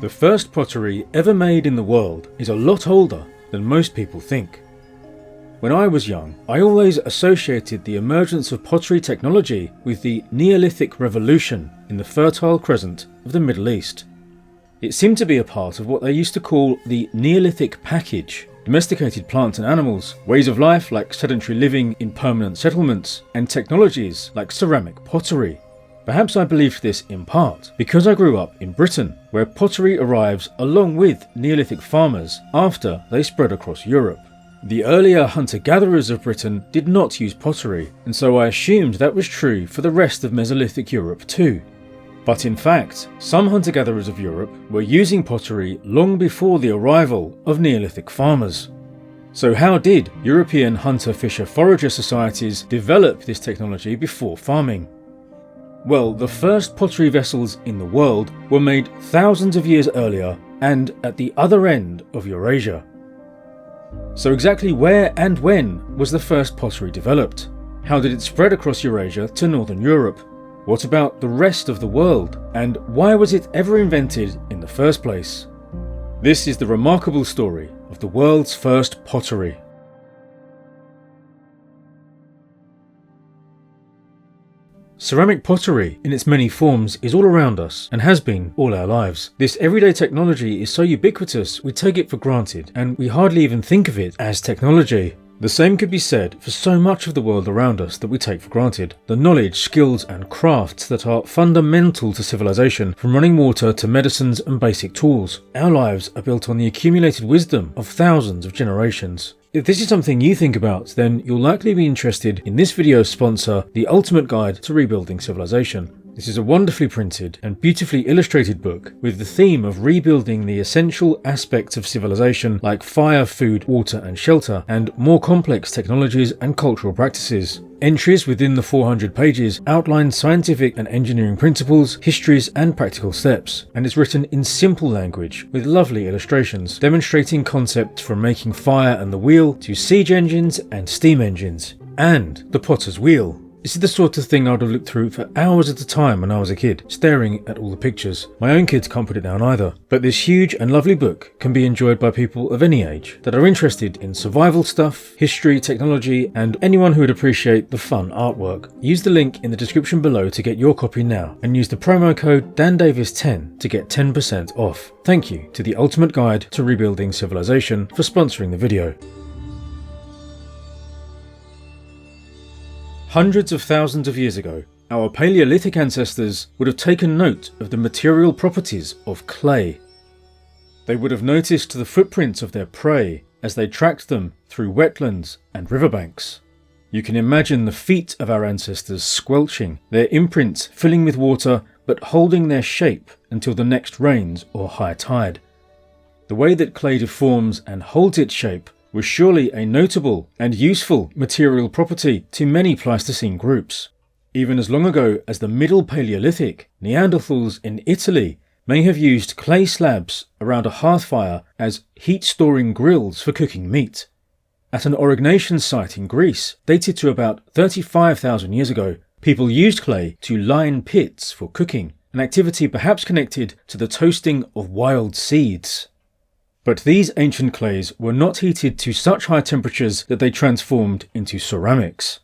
The first pottery ever made in the world is a lot older than most people think. When I was young, I always associated the emergence of pottery technology with the Neolithic Revolution in the Fertile Crescent of the Middle East. It seemed to be a part of what they used to call the Neolithic package: domesticated plants and animals, ways of life like sedentary living in permanent settlements, and technologies like ceramic pottery. Perhaps I believed this in part because I grew up in Britain, where pottery arrives along with Neolithic farmers after they spread across Europe. The earlier hunter-gatherers of Britain did not use pottery, and so I assumed that was true for the rest of Mesolithic Europe too. But in fact, some hunter-gatherers of Europe were using pottery long before the arrival of Neolithic farmers. So how did European hunter-fisher-forager societies develop this technology before farming? Well, the first pottery vessels in the world were made thousands of years earlier and at the other end of Eurasia. So exactly where and when was the first pottery developed? How did it spread across Eurasia to Northern Europe? What about the rest of the world? And why was it ever invented in the first place? This is the remarkable story of the world's first pottery. Ceramic pottery in its many forms is all around us and has been all our lives. This everyday technology is so ubiquitous we take it for granted and we hardly even think of it as technology. The same could be said for so much of the world around us that we take for granted. The knowledge, skills and crafts that are fundamental to civilization, from running water to medicines and basic tools. Our lives are built on the accumulated wisdom of thousands of generations. If this is something you think about, then you'll likely be interested in this video's sponsor, The Ultimate Guide to Rebuilding Civilization. This is a wonderfully printed and beautifully illustrated book with the theme of rebuilding the essential aspects of civilization like fire, food, water and shelter, and more complex technologies and cultural practices. Entries within the 400 pages outline scientific and engineering principles, histories and practical steps, and is written in simple language with lovely illustrations demonstrating concepts from making fire and the wheel to siege engines and steam engines, and the potter's wheel. This is the sort of thing I would have looked through for hours at a time when I was a kid, staring at all the pictures. My own kids can't put it down either. But this huge and lovely book can be enjoyed by people of any age that are interested in survival stuff, history, technology, and anyone who would appreciate the fun artwork. Use the link in the description below to get your copy now, and use the promo code DanDavis10 to get 10% off. Thank you to The Ultimate Guide to Rebuilding Civilization for sponsoring the video. Hundreds of thousands of years ago, our Paleolithic ancestors would have taken note of the material properties of clay. They would have noticed the footprints of their prey as they tracked them through wetlands and riverbanks. You can imagine the feet of our ancestors squelching, their imprints filling with water but holding their shape until the next rains or high tide. The way that clay deforms and holds its shape was surely a notable and useful material property to many Pleistocene groups. Even as long ago as the Middle Paleolithic, Neanderthals in Italy may have used clay slabs around a hearth fire as heat-storing grills for cooking meat. At an Aurignacian site in Greece, dated to about 35,000 years ago, people used clay to line pits for cooking, an activity perhaps connected to the toasting of wild seeds. But these ancient clays were not heated to such high temperatures that they transformed into ceramics.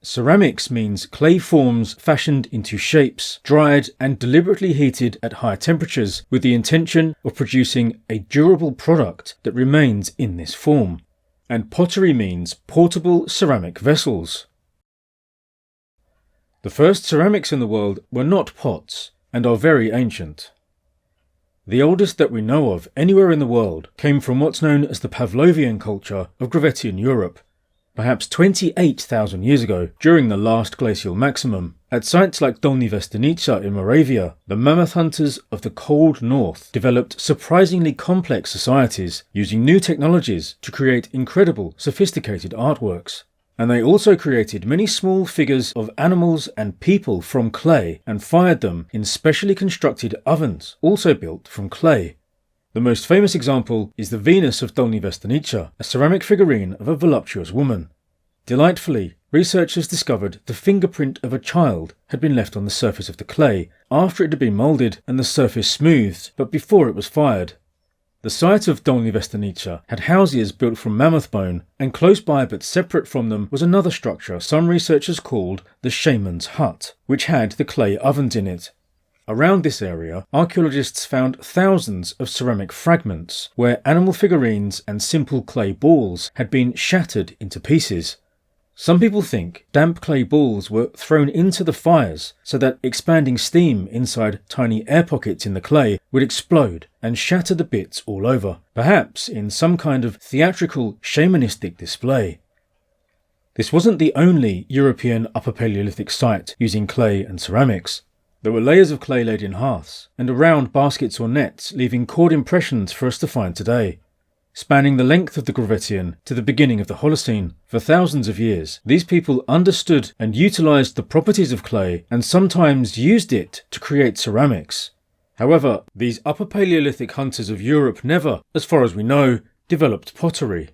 Ceramics means clay forms fashioned into shapes, dried and deliberately heated at high temperatures with the intention of producing a durable product that remains in this form. And pottery means portable ceramic vessels. The first ceramics in the world were not pots and are very ancient. The oldest that we know of anywhere in the world came from what's known as the Pavlovian culture of Gravettian Europe, perhaps 28,000 years ago during the last glacial maximum. At sites like Dolní Věstonice in Moravia, the mammoth hunters of the cold north developed surprisingly complex societies using new technologies to create incredible, sophisticated artworks. And they also created many small figures of animals and people from clay and fired them in specially constructed ovens, also built from clay. The most famous example is the Venus of Dolní Věstonice, a ceramic figurine of a voluptuous woman. Delightfully, researchers discovered the fingerprint of a child had been left on the surface of the clay after it had been moulded and the surface smoothed, but before it was fired. The site of Dolní Věstonice had houses built from mammoth bone, and close by but separate from them was another structure some researchers called the shaman's hut, which had the clay ovens in it. Around this area, archaeologists found thousands of ceramic fragments where animal figurines and simple clay balls had been shattered into pieces. Some people think damp clay balls were thrown into the fires so that expanding steam inside tiny air pockets in the clay would explode and shatter the bits all over, perhaps in some kind of theatrical shamanistic display. This wasn't the only European Upper Paleolithic site using clay and ceramics. There were layers of clay laid in hearths and around baskets or nets, leaving cord impressions for us to find today. Spanning the length of the Gravettian to the beginning of the Holocene, for thousands of years, these people understood and utilised the properties of clay and sometimes used it to create ceramics. However, these Upper Paleolithic hunters of Europe never, as far as we know, developed pottery.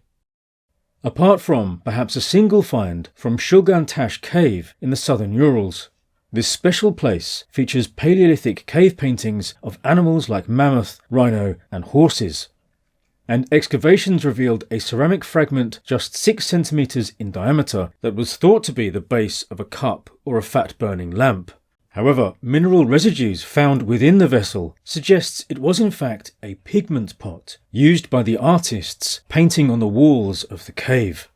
Apart from perhaps a single find from Gibbs Cave in the southern Urals. This special place features Paleolithic cave paintings of animals like mammoth, rhino and horses. And excavations revealed a ceramic fragment just 6 centimeters in diameter that was thought to be the base of a cup or a fat-burning lamp. However, mineral residues found within the vessel suggests it was in fact a pigment pot used by the artists painting on the walls of the cave.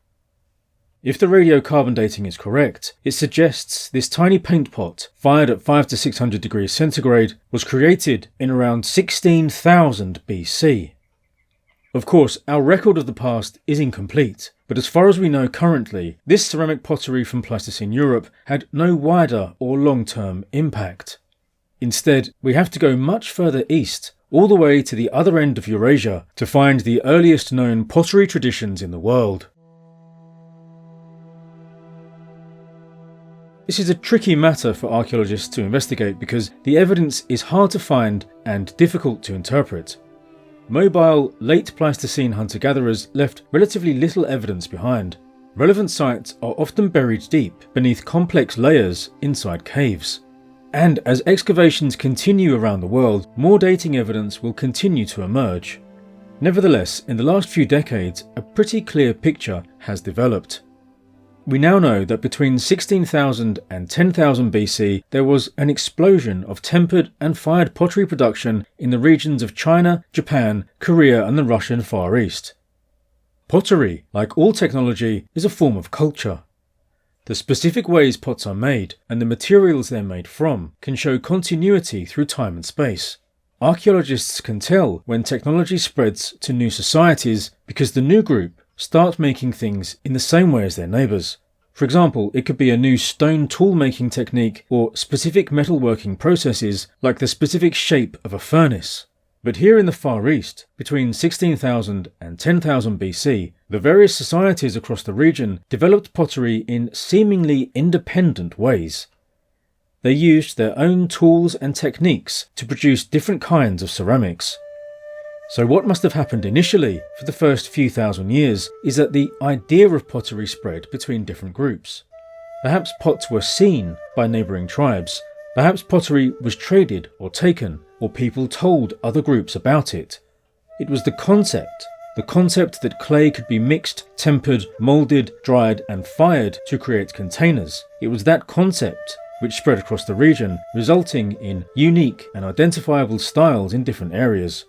If the radiocarbon dating is correct, it suggests this tiny paint pot, fired at 500 to 600 degrees centigrade, was created in around 16,000 BC. Of course, our record of the past is incomplete, but as far as we know currently, this ceramic pottery from Pleistocene Europe had no wider or long-term impact. Instead, we have to go much further east, all the way to the other end of Eurasia, to find the earliest known pottery traditions in the world. This is a tricky matter for archaeologists to investigate because the evidence is hard to find and difficult to interpret. Mobile, late Pleistocene hunter-gatherers left relatively little evidence behind. Relevant sites are often buried deep beneath complex layers inside caves. And as excavations continue around the world, more dating evidence will continue to emerge. Nevertheless, in the last few decades, a pretty clear picture has developed. We now know that between 16,000 and 10,000 BC there was an explosion of tempered and fired pottery production in the regions of China, Japan, Korea and the Russian Far East. Pottery, like all technology, is a form of culture. The specific ways pots are made and the materials they're made from can show continuity through time and space. Archaeologists can tell when technology spreads to new societies because the new group start making things in the same way as their neighbours. For example, it could be a new stone tool making technique or specific metalworking processes like the specific shape of a furnace. But here in the Far East, between 16,000 and 10,000 BC, the various societies across the region developed pottery in seemingly independent ways. They used their own tools and techniques to produce different kinds of ceramics. So what must have happened initially for the first few thousand years is that the idea of pottery spread between different groups. Perhaps pots were seen by neighbouring tribes, perhaps pottery was traded or taken, or people told other groups about it. It was the concept that clay could be mixed, tempered, moulded, dried and fired to create containers. It was that concept which spread across the region, resulting in unique and identifiable styles in different areas.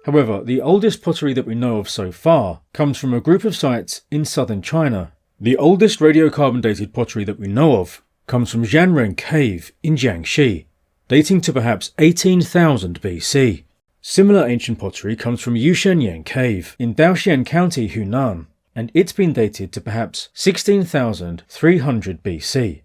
However, the oldest pottery that we know of so far comes from a group of sites in southern China. The oldest radiocarbon dated pottery that we know of comes from Xianrendong Cave in Jiangxi, dating to perhaps 18,000 BC. Similar ancient pottery comes from Yuchanyan Cave in Daoxian County, Hunan, and it's been dated to perhaps 16,300 BC.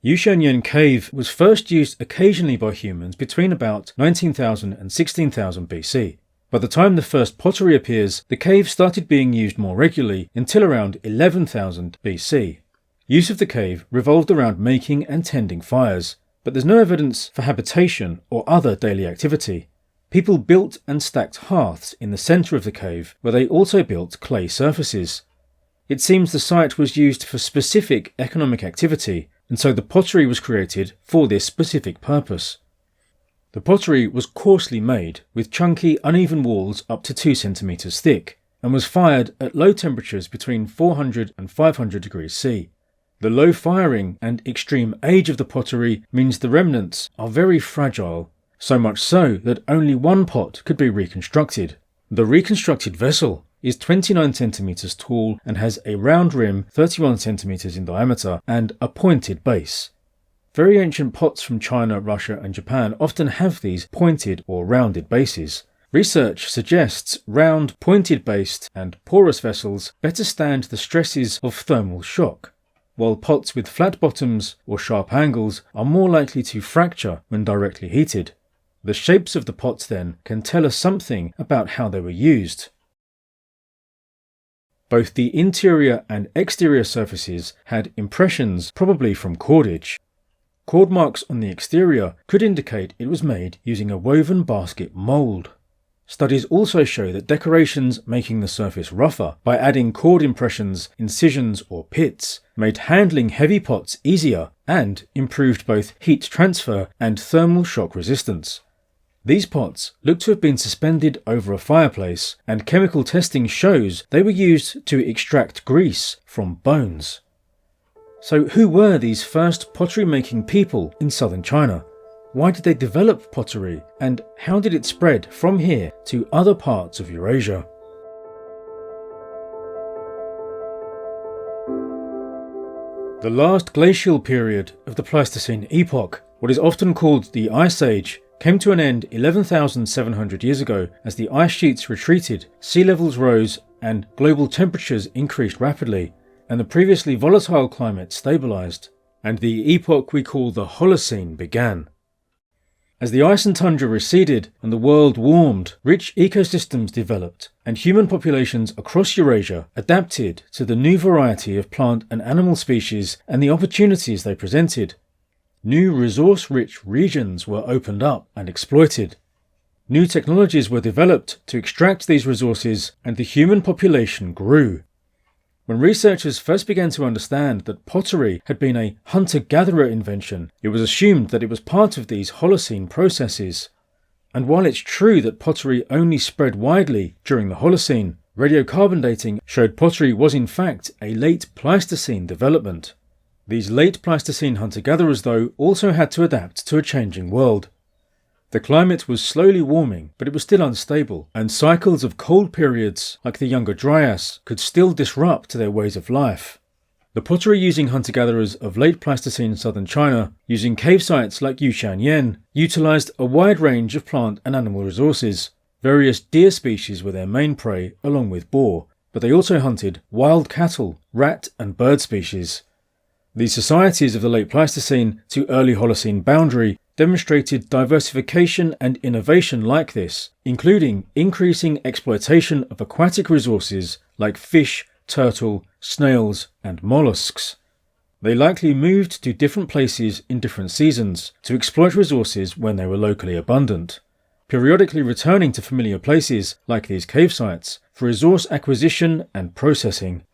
Yuchanyan Cave was first used occasionally by humans between about 19,000 and 16,000 BC. By the time the first pottery appears, the cave started being used more regularly until around 11,000 BC. Use of the cave revolved around making and tending fires, but there's no evidence for habitation or other daily activity. People built and stacked hearths in the centre of the cave, where they also built clay surfaces. It seems the site was used for specific economic activity, and so the pottery was created for this specific purpose. The pottery was coarsely made, with chunky, uneven walls up to 2 centimeters thick, and was fired at low temperatures between 400 and 500 degrees C. The low firing and extreme age of the pottery means the remnants are very fragile, so much so that only one pot could be reconstructed. The reconstructed vessel is 29 centimeters tall and has a round rim 31 centimeters in diameter and a pointed base. Very ancient pots from China, Russia and Japan often have these pointed or rounded bases. Research suggests round, pointed-based and porous vessels better stand the stresses of thermal shock, while pots with flat bottoms or sharp angles are more likely to fracture when directly heated. The shapes of the pots then can tell us something about how they were used. Both the interior and exterior surfaces had impressions, probably from cordage. Cord marks on the exterior could indicate it was made using a woven basket mould. Studies also show that decorations making the surface rougher by adding cord impressions, incisions or pits made handling heavy pots easier and improved both heat transfer and thermal shock resistance. These pots look to have been suspended over a fireplace, and chemical testing shows they were used to extract grease from bones. So who were these first pottery-making people in southern China? Why did they develop pottery, and how did it spread from here to other parts of Eurasia? The last glacial period of the Pleistocene epoch, what is often called the Ice Age, came to an end 11,700 years ago as the ice sheets retreated, sea levels rose, and global temperatures increased rapidly, and the previously volatile climate stabilized, and the epoch we call the Holocene began. As the ice and tundra receded and the world warmed, rich ecosystems developed, and human populations across Eurasia adapted to the new variety of plant and animal species and the opportunities they presented. New resource-rich regions were opened up and exploited. New technologies were developed to extract these resources, and the human population grew. When researchers first began to understand that pottery had been a hunter-gatherer invention, it was assumed that it was part of these Holocene processes. And while it's true that pottery only spread widely during the Holocene, radiocarbon dating showed pottery was in fact a late Pleistocene development. These late Pleistocene hunter-gatherers, though, also had to adapt to a changing world. The climate was slowly warming, but it was still unstable, and cycles of cold periods, like the Younger Dryas, could still disrupt their ways of life. The pottery-using hunter-gatherers of late Pleistocene southern China, using cave sites like Yuchanyan, utilised a wide range of plant and animal resources. Various deer species were their main prey, along with boar, but they also hunted wild cattle, rat and bird species. These societies of the late Pleistocene to early Holocene boundary demonstrated diversification and innovation like this, including increasing exploitation of aquatic resources like fish, turtle, snails, and mollusks. They likely moved to different places in different seasons to exploit resources when they were locally abundant, periodically returning to familiar places like these cave sites for resource acquisition and processing.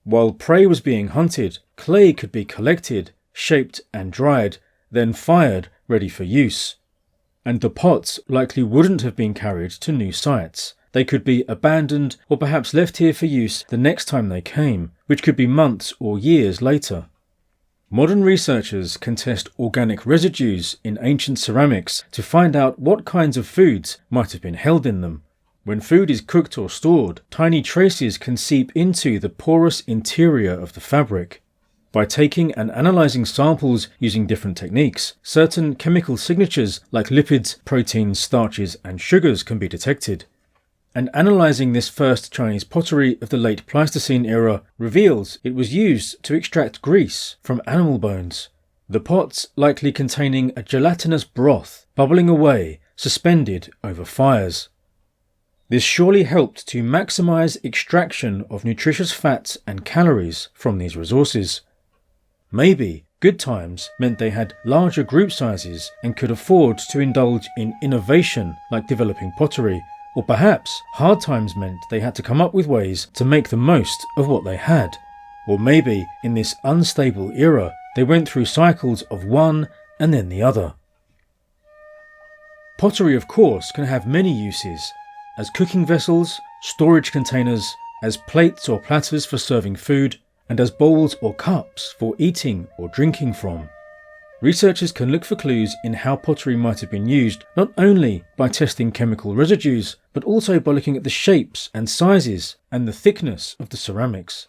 While prey was being hunted, clay could be collected, shaped and dried, then fired, ready for use. And the pots likely wouldn't have been carried to new sites. They could be abandoned or perhaps left here for use the next time they came, which could be months or years later. Modern researchers can test organic residues in ancient ceramics to find out what kinds of foods might have been held in them. When food is cooked or stored, tiny traces can seep into the porous interior of the fabric. By taking and analysing samples using different techniques, certain chemical signatures like lipids, proteins, starches and sugars can be detected. And analysing this first Chinese pottery of the late Pleistocene era reveals it was used to extract grease from animal bones. The pots likely containing a gelatinous broth bubbling away, suspended over fires. This surely helped to maximise extraction of nutritious fats and calories from these resources. Maybe good times meant they had larger group sizes and could afford to indulge in innovation like developing pottery, Or perhaps hard times meant they had to come up with ways to make the most of what they had. Or maybe in this unstable era, they went through cycles of one and then the other. Pottery, of course, can have many uses, as cooking vessels, storage containers, as plates or platters for serving food, and as bowls or cups for eating or drinking from. Researchers can look for clues in how pottery might have been used, not only by testing chemical residues, but also by looking at the shapes and sizes and the thickness of the ceramics.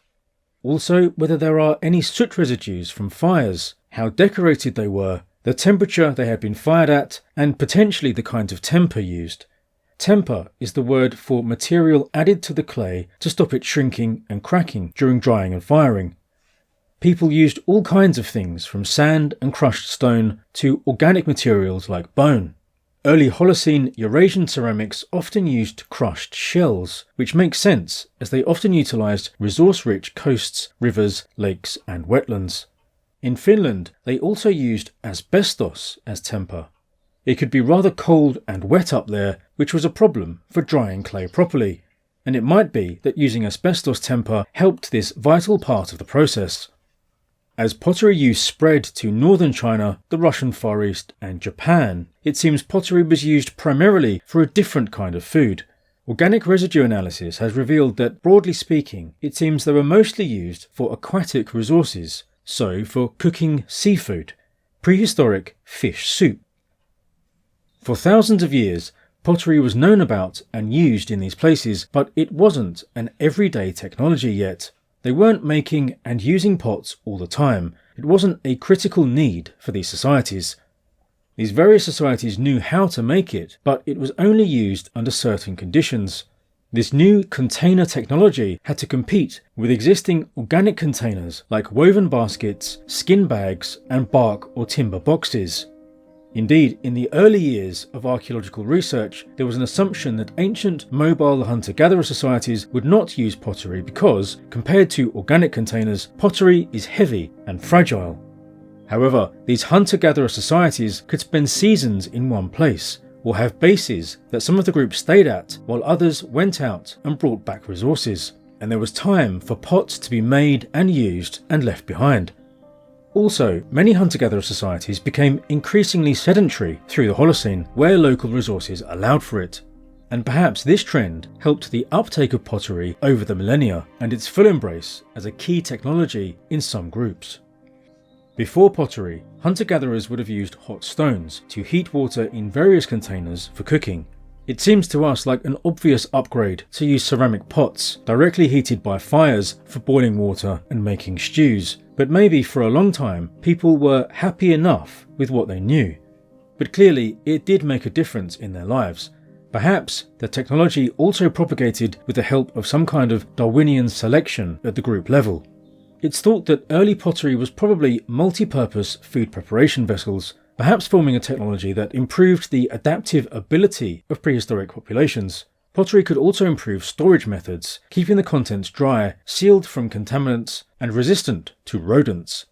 Also, whether there are any soot residues from fires, how decorated they were, the temperature they had been fired at, and potentially the kind of temper used. Temper is the word for material added to the clay to stop it shrinking and cracking during drying and firing. People used all kinds of things from sand and crushed stone to organic materials like bone. Early Holocene Eurasian ceramics often used crushed shells, which makes sense as they often utilised resource-rich coasts, rivers, lakes and wetlands. In Finland, they also used asbestos as temper. It could be rather cold and wet up there, which was a problem for drying clay properly, and it might be that using asbestos temper helped this vital part of the process. As pottery use spread to northern China, the Russian Far East and Japan, it seems pottery was used primarily for a different kind of food. Organic residue analysis has revealed that, broadly speaking, it seems they were mostly used for aquatic resources, so for cooking seafood, prehistoric fish soup. For thousands of years, pottery was known about and used in these places, but it wasn't an everyday technology yet. They weren't making and using pots all the time. It wasn't a critical need for these societies. These various societies knew how to make it, but it was only used under certain conditions. This new container technology had to compete with existing organic containers like woven baskets, skin bags, and bark or timber boxes. Indeed, in the early years of archaeological research, there was an assumption that ancient mobile hunter-gatherer societies would not use pottery because, compared to organic containers, pottery is heavy and fragile. However, these hunter-gatherer societies could spend seasons in one place, or have bases that some of the groups stayed at while others went out and brought back resources, and there was time for pots to be made and used and left behind. Also, many hunter-gatherer societies became increasingly sedentary through the Holocene, where local resources allowed for it. And perhaps this trend helped the uptake of pottery over the millennia and its full embrace as a key technology in some groups. Before pottery, hunter-gatherers would have used hot stones to heat water in various containers for cooking. It seems to us like an obvious upgrade to use ceramic pots directly heated by fires for boiling water and making stews, but maybe for a long time people were happy enough with what they knew. But clearly it did make a difference in their lives. Perhaps the technology also propagated with the help of some kind of Darwinian selection at the group level. It's thought that early pottery was probably multi-purpose food preparation vessels, perhaps forming a technology that improved the adaptive ability of prehistoric populations. Pottery could also improve storage methods, keeping the contents dry, sealed from contaminants, and resistant to rodents.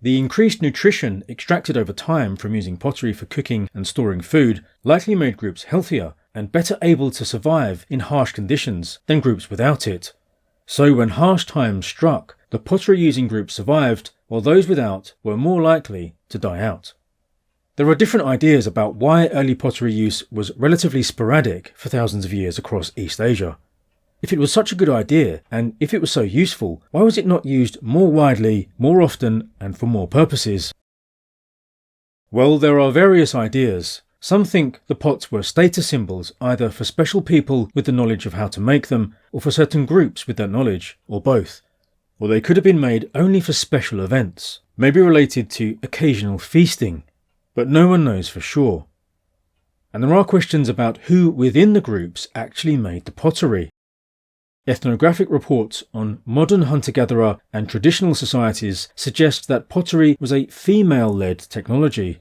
The increased nutrition extracted over time from using pottery for cooking and storing food likely made groups healthier and better able to survive in harsh conditions than groups without it. So when harsh times struck, the pottery-using groups survived, while those without were more likely to die out. There are different ideas about why early pottery use was relatively sporadic for thousands of years across East Asia. If it was such a good idea, and if it was so useful, why was it not used more widely, more often, and for more purposes? Well, there are various ideas. Some think the pots were status symbols either for special people with the knowledge of how to make them, or for certain groups with that knowledge, or both. Or they could have been made only for special events, maybe related to occasional feasting, but no one knows for sure. And there are questions about who within the groups actually made the pottery. Ethnographic reports on modern hunter-gatherer and traditional societies suggest that pottery was a female-led technology,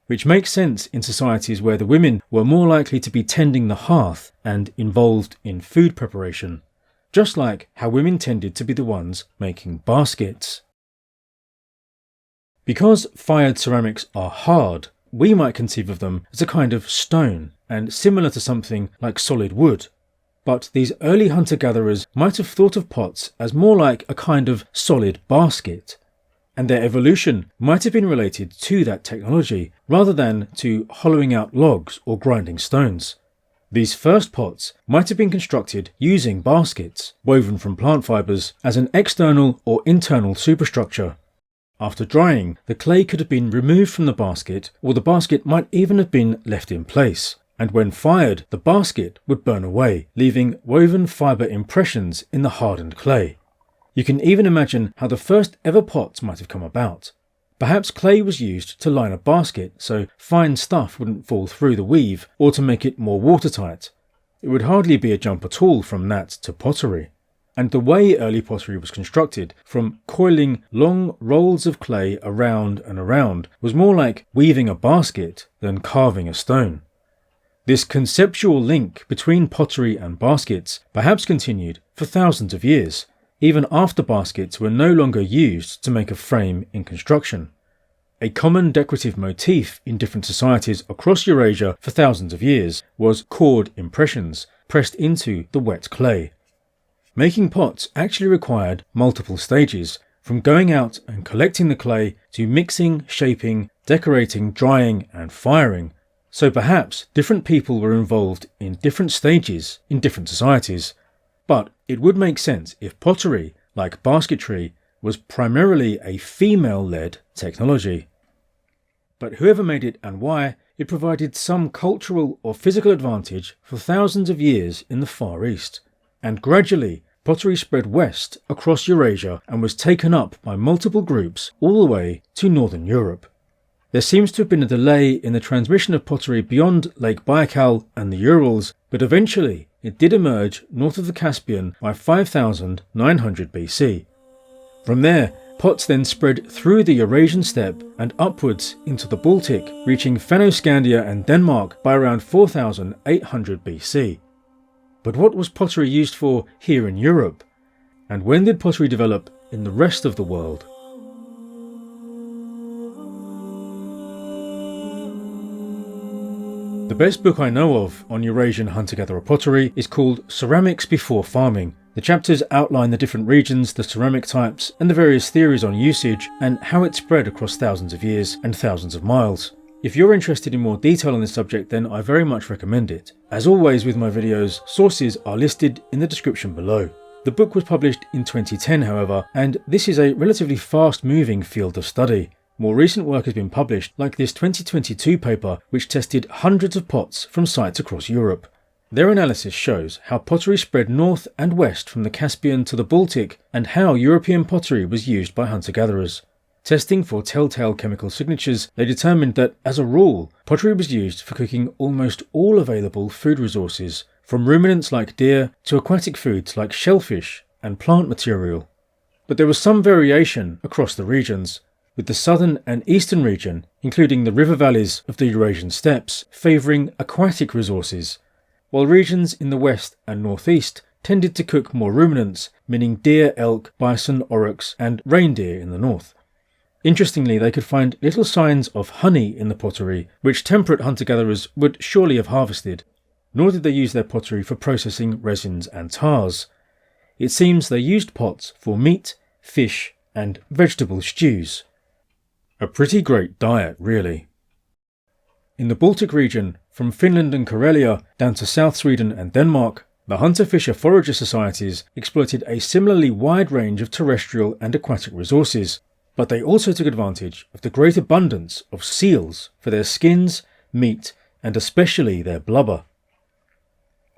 which makes sense in societies where the women were more likely to be tending the hearth and involved in food preparation, just like how women tended to be the ones making baskets. Because fired ceramics are hard, we might conceive of them as a kind of stone, and similar to something like solid wood. But these early hunter-gatherers might have thought of pots as more like a kind of solid basket, and their evolution might have been related to that technology rather than to hollowing out logs or grinding stones. These first pots might have been constructed using baskets, woven from plant fibres, as an external or internal superstructure. After drying, the clay could have been removed from the basket, or the basket might even have been left in place, and when fired, the basket would burn away, leaving woven fibre impressions in the hardened clay. You can even imagine how the first ever pots might have come about. Perhaps clay was used to line a basket so fine stuff wouldn't fall through the weave, or to make it more watertight. It would hardly be a jump at all from that to pottery. And the way early pottery was constructed, from coiling long rolls of clay around and around, was more like weaving a basket than carving a stone. This conceptual link between pottery and baskets perhaps continued for thousands of years, even after baskets were no longer used to make a frame in construction. A common decorative motif in different societies across Eurasia for thousands of years was cord impressions pressed into the wet clay. Making pots actually required multiple stages, from going out and collecting the clay to mixing, shaping, decorating, drying and firing. So perhaps different people were involved in different stages in different societies. But it would make sense if pottery, like basketry, was primarily a female-led technology. But whoever made it and why, it provided some cultural or physical advantage for thousands of years in the Far East. And gradually, pottery spread west across Eurasia and was taken up by multiple groups all the way to Northern Europe. There seems to have been a delay in the transmission of pottery beyond Lake Baikal and the Urals, but eventually it did emerge north of the Caspian by 5900 BC. From there, pots then spread through the Eurasian steppe and upwards into the Baltic, reaching Fennoscandia and Denmark by around 4800 BC. But what was pottery used for here in Europe? And when did pottery develop in the rest of the world? The best book I know of on Eurasian hunter-gatherer pottery is called Ceramics Before Farming. The chapters outline the different regions, the ceramic types, and the various theories on usage and how it spread across thousands of years and thousands of miles. If you're interested in more detail on this subject, then I very much recommend it. As always with my videos, sources are listed in the description below. The book was published in 2010, however, and this is a relatively fast-moving field of study. More recent work has been published, like this 2022 paper, which tested hundreds of pots from sites across Europe. Their analysis shows how pottery spread north and west from the Caspian to the Baltic, and how European pottery was used by hunter-gatherers. Testing for telltale chemical signatures, they determined that, as a rule, pottery was used for cooking almost all available food resources, from ruminants like deer to aquatic foods like shellfish and plant material. But there was some variation across the regions, with the southern and eastern region, including the river valleys of the Eurasian steppes, favouring aquatic resources, while regions in the west and northeast tended to cook more ruminants, meaning deer, elk, bison, aurochs and reindeer in the north. Interestingly, they could find little signs of honey in the pottery, which temperate hunter-gatherers would surely have harvested, nor did they use their pottery for processing resins and tars. It seems they used pots for meat, fish and vegetable stews. A pretty great diet, really. In the Baltic region, from Finland and Karelia down to South Sweden and Denmark, the hunter-fisher-forager societies exploited a similarly wide range of terrestrial and aquatic resources, but they also took advantage of the great abundance of seals for their skins, meat, and especially their blubber.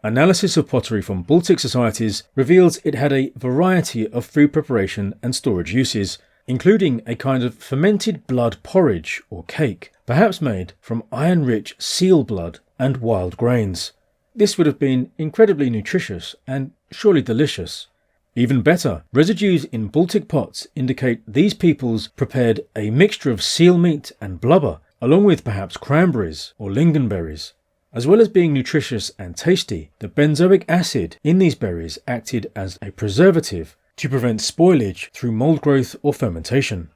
Analysis of pottery from Baltic societies reveals it had a variety of food preparation and storage uses, including a kind of fermented blood porridge or cake, perhaps made from iron-rich seal blood and wild grains. This would have been incredibly nutritious and surely delicious. Even better, residues in Baltic pots indicate these peoples prepared a mixture of seal meat and blubber, along with perhaps cranberries or lingonberries. As well as being nutritious and tasty, the benzoic acid in these berries acted as a preservative to prevent spoilage through mold growth or fermentation.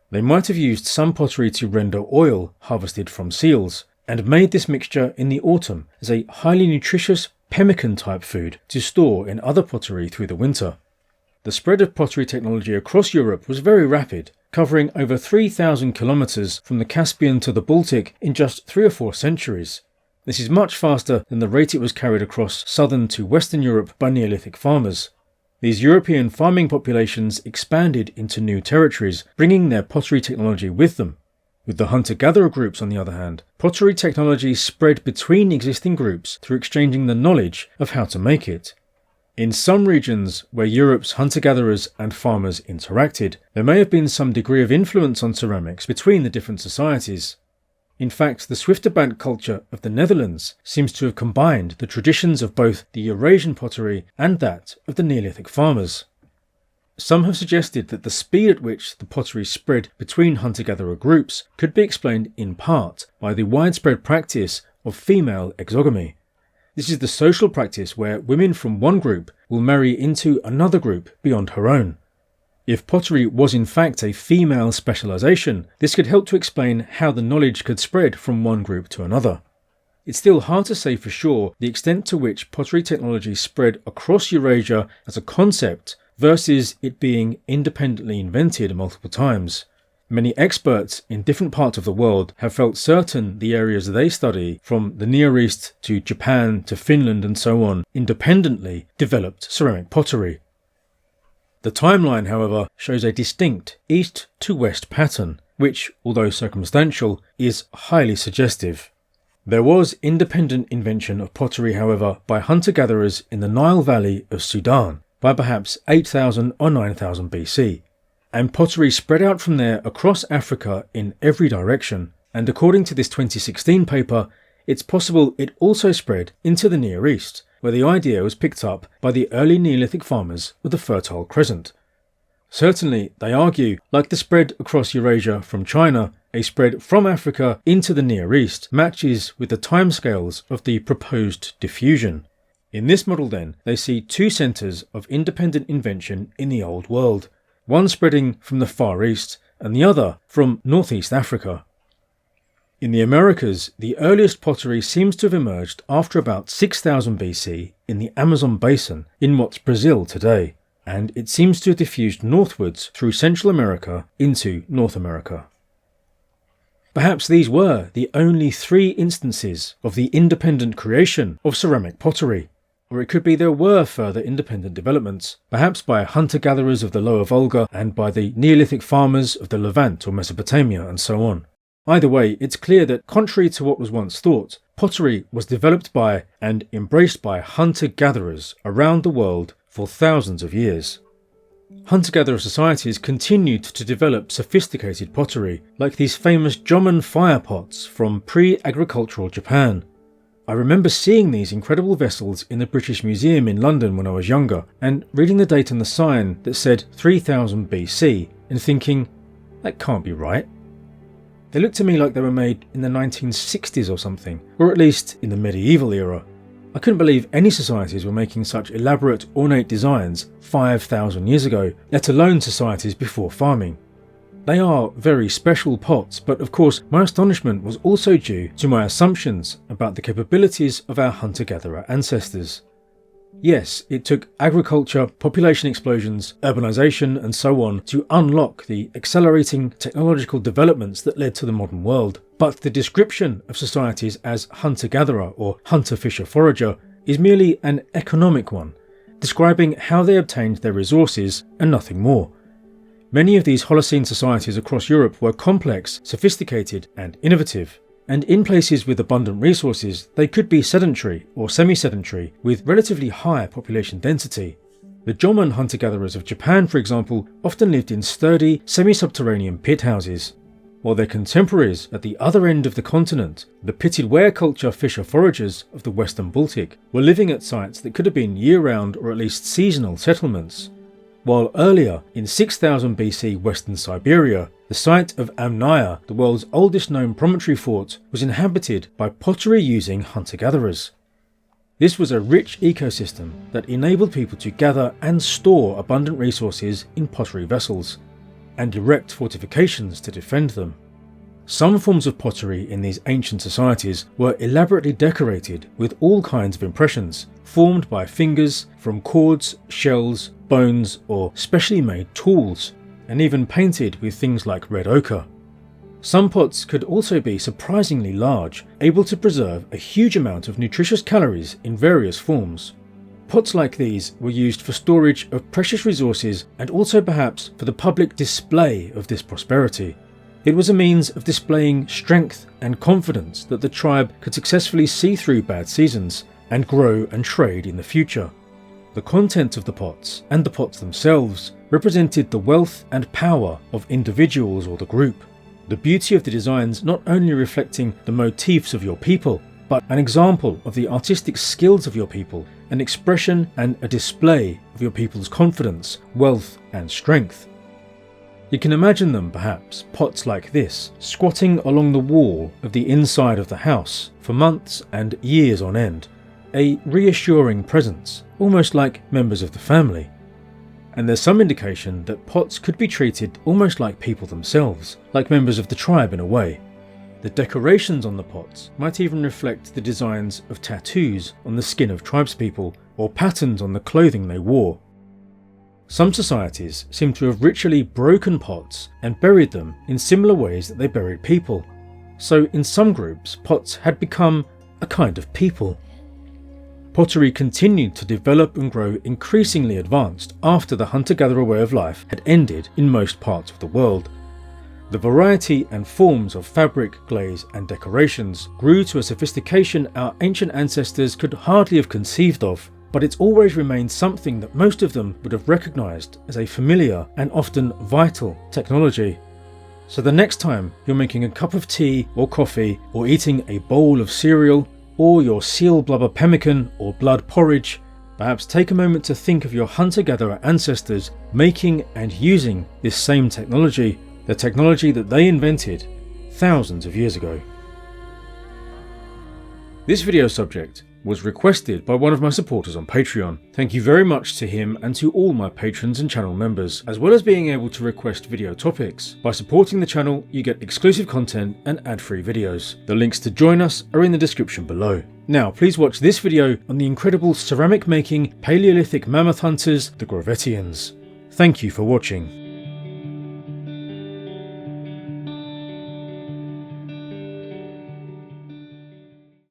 They might have used some pottery to render oil harvested from seals, and made this mixture in the autumn as a highly nutritious pemmican-type food to store in other pottery through the winter. The spread of pottery technology across Europe was very rapid, covering over 3,000 kilometers from the Caspian to the Baltic in just 3 or 4 centuries. This is much faster than the rate it was carried across southern to western Europe by Neolithic farmers. These European farming populations expanded into new territories, bringing their pottery technology with them. With the hunter-gatherer groups, on the other hand, pottery technology spread between existing groups through exchanging the knowledge of how to make it. In some regions where Europe's hunter-gatherers and farmers interacted, there may have been some degree of influence on ceramics between the different societies. In fact, the Zwifterband culture of the Netherlands seems to have combined the traditions of both the Eurasian pottery and that of the Neolithic farmers. Some have suggested that the speed at which the pottery spread between hunter-gatherer groups could be explained in part by the widespread practice of female exogamy. This is the social practice where women from one group will marry into another group beyond her own. If pottery was in fact a female specialization, this could help to explain how the knowledge could spread from one group to another. It's still hard to say for sure the extent to which pottery technology spread across Eurasia as a concept versus it being independently invented multiple times. Many experts in different parts of the world have felt certain the areas they study, from the Near East to Japan to Finland and so on, independently developed ceramic pottery. The timeline, however, shows a distinct east to west pattern, which, although circumstantial, is highly suggestive. There was independent invention of pottery, however, by hunter-gatherers in the Nile Valley of Sudan by perhaps 8,000 or 9,000 BC. And pottery spread out from there across Africa in every direction, and according to this 2016 paper, it's possible it also spread into the Near East, where the idea was picked up by the early Neolithic farmers of the Fertile Crescent. Certainly, they argue, like the spread across Eurasia from China, a spread from Africa into the Near East matches with the timescales of the proposed diffusion. In this model then, they see 2 centres of independent invention in the Old World, one spreading from the Far East and the other from Northeast Africa. In the Americas, the earliest pottery seems to have emerged after about 6000 BC in the Amazon basin in what's Brazil today, and it seems to have diffused northwards through Central America into North America. Perhaps these were the only 3 instances of the independent creation of ceramic pottery. Or it could be there were further independent developments, perhaps by hunter-gatherers of the Lower Volga and by the Neolithic farmers of the Levant or Mesopotamia and so on. Either way, it's clear that, contrary to what was once thought, pottery was developed by and embraced by hunter-gatherers around the world for thousands of years. Hunter-gatherer societies continued to develop sophisticated pottery, like these famous Jomon fire pots from pre-agricultural Japan. I remember seeing these incredible vessels in the British Museum in London when I was younger, and reading the date on the sign that said 3000 BC, and thinking, that can't be right. They looked to me like they were made in the 1960s or something, or at least in the medieval era. I couldn't believe any societies were making such elaborate, ornate designs 5,000 years ago, let alone societies before farming. They are very special pots, but of course my astonishment was also due to my assumptions about the capabilities of our hunter-gatherer ancestors. Yes, it took agriculture, population explosions, urbanization and so on to unlock the accelerating technological developments that led to the modern world, but the description of societies as hunter-gatherer or hunter-fisher-forager is merely an economic one, describing how they obtained their resources and nothing more. Many of these Holocene societies across Europe were complex, sophisticated and innovative, and in places with abundant resources they could be sedentary or semi-sedentary with relatively high population density. The Jomon hunter-gatherers of Japan, for example, often lived in sturdy, semi-subterranean pit houses, while their contemporaries at the other end of the continent, the pitted ware culture fisher-foragers of the Western Baltic, were living at sites that could have been year-round or at least seasonal settlements. While earlier, in 6000 BC Western Siberia, the site of Amnaya, the world's oldest known promontory fort, was inhabited by pottery-using hunter-gatherers. This was a rich ecosystem that enabled people to gather and store abundant resources in pottery vessels, and erect fortifications to defend them. Some forms of pottery in these ancient societies were elaborately decorated with all kinds of impressions, formed by fingers from cords, shells, bones, or specially made tools, and even painted with things like red ochre. Some pots could also be surprisingly large, able to preserve a huge amount of nutritious calories in various forms. Pots like these were used for storage of precious resources and also perhaps for the public display of this prosperity. It was a means of displaying strength and confidence that the tribe could successfully see through bad seasons and grow and trade in the future. The content of the pots, and the pots themselves, represented the wealth and power of individuals or the group. The beauty of the designs not only reflecting the motifs of your people, but an example of the artistic skills of your people, an expression and a display of your people's confidence, wealth and strength. You can imagine them, perhaps, pots like this, squatting along the wall of the inside of the house for months and years on end, a reassuring presence, almost like members of the family. And there's some indication that pots could be treated almost like people themselves, like members of the tribe in a way. The decorations on the pots might even reflect the designs of tattoos on the skin of tribespeople, or patterns on the clothing they wore. Some societies seem to have ritually broken pots and buried them in similar ways that they buried people. So in some groups, pots had become a kind of people. Pottery continued to develop and grow increasingly advanced after the hunter-gatherer way of life had ended in most parts of the world. The variety and forms of fabric, glaze and decorations grew to a sophistication our ancient ancestors could hardly have conceived of, but it's always remained something that most of them would have recognised as a familiar and often vital technology. So the next time you're making a cup of tea or coffee, or eating a bowl of cereal, or your seal blubber pemmican or blood porridge, perhaps take a moment to think of your hunter-gatherer ancestors making and using this same technology, the technology that they invented thousands of years ago. This video subject was requested by one of my supporters on Patreon. Thank you very much to him and to all my patrons and channel members, as well as being able to request video topics. By supporting the channel, you get exclusive content and ad-free videos. The links to join us are in the description below. Now, please watch this video on the incredible ceramic making Paleolithic mammoth hunters, the Gravettians. Thank you for watching.